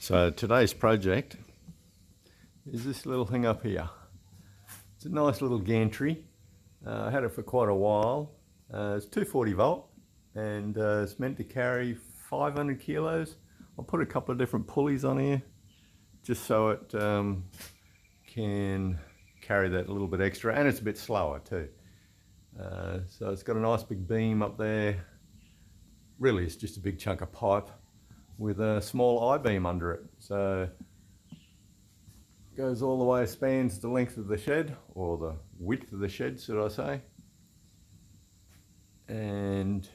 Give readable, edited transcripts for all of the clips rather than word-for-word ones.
So today's project is this little thing up here. It's a nice little gantry. I had it for quite a while. It's 240 volt and it's meant to carry 500 kilos. I'll put a couple of different pulleys on here just so it can carry that a little bit extra, and it's a bit slower too. So it's got a nice big beam up there. Really it's just a big chunk of pipe with a small I-beam under it. So it goes all the way, spans the length of the shed, or the width of the shed should I say. And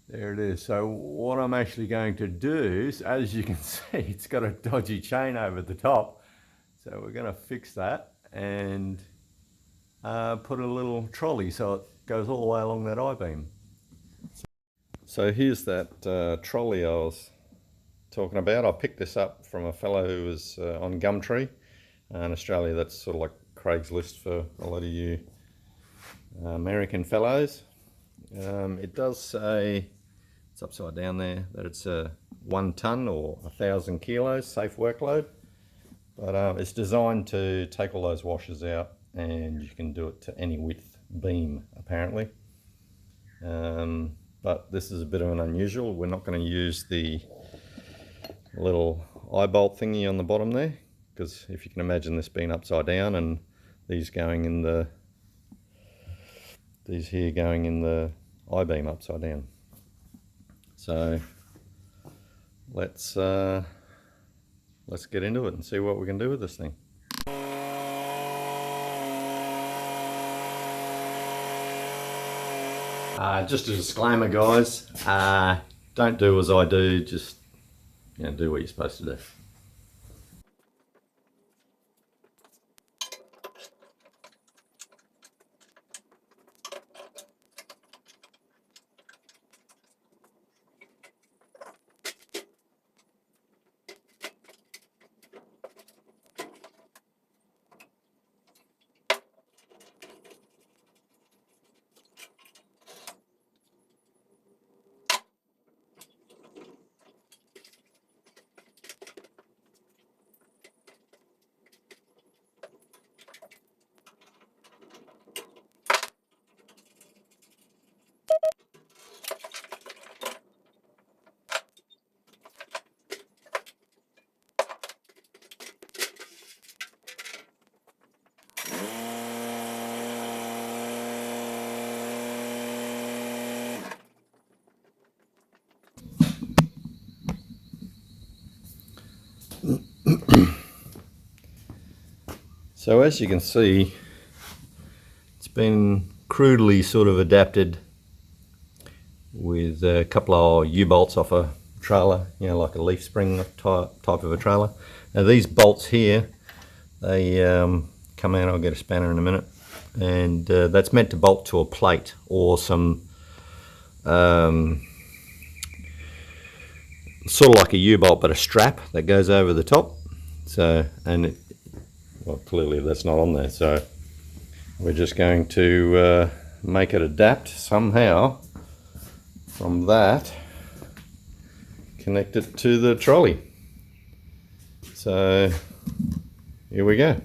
there it is. So what I'm actually going to do is, as you can see, it's got a dodgy chain over the top. So we're going to fix that and put a little trolley so it goes all the way along that I-beam. So here's that trolley I was talking about. I picked this up from a fellow who was on Gumtree. In Australia, that's sort of like Craigslist for a lot of you American fellows. It does say, it's upside down there, that it's a 1 ton or 1,000 kilos safe workload. But it's designed to take all those washers out, and you can do it to any width beam apparently. But this is a bit of an unusual. We're not going to use the little eye bolt thingy on the bottom there, because if you can imagine this being upside down and these going in the, these here going in the I-beam upside down. So let's get into it and see what we can do with this thing. Just a disclaimer, guys, don't do as I do, just do what you're supposed to do. So as you can see, it's been crudely sort of adapted with a couple of U-bolts off a trailer, like a leaf spring type of a trailer. Now these bolts here, they come out, I'll get a spanner in a minute, and that's meant to bolt to a plate or some sort of like a U-bolt but a strap that goes over the top. So, and well, clearly that's not on there, so we're just going to make it adapt somehow from that, connect it to the trolley. So here we go.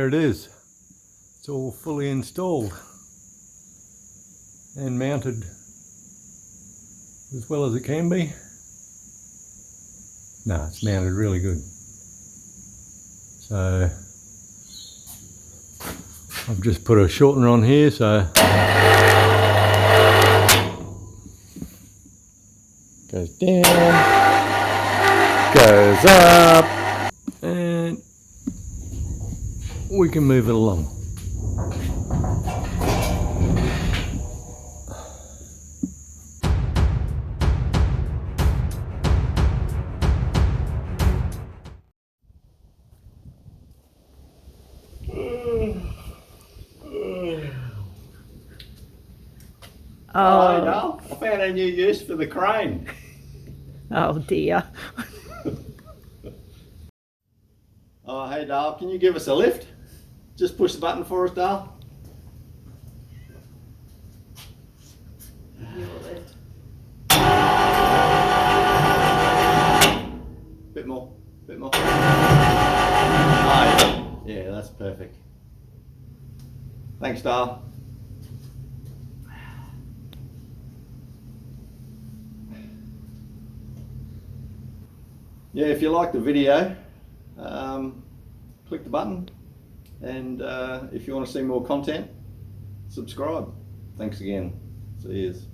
it is. It's all fully installed and mounted as well as it can be. No, it's mounted really good. So I've just put a shortener on here, so goes down, goes up, and we can move it along. Oh, hey, Dale, I found a new use for the crane. Oh dear. Oh, hey Dale, can you give us a lift? Just push the button for us, Dale. Bit more, bit more. Oh, yeah, that's perfect. Thanks, Dale. Yeah, if you like the video, click the button, and if you want to see more content, subscribe. Thanks again. See yous.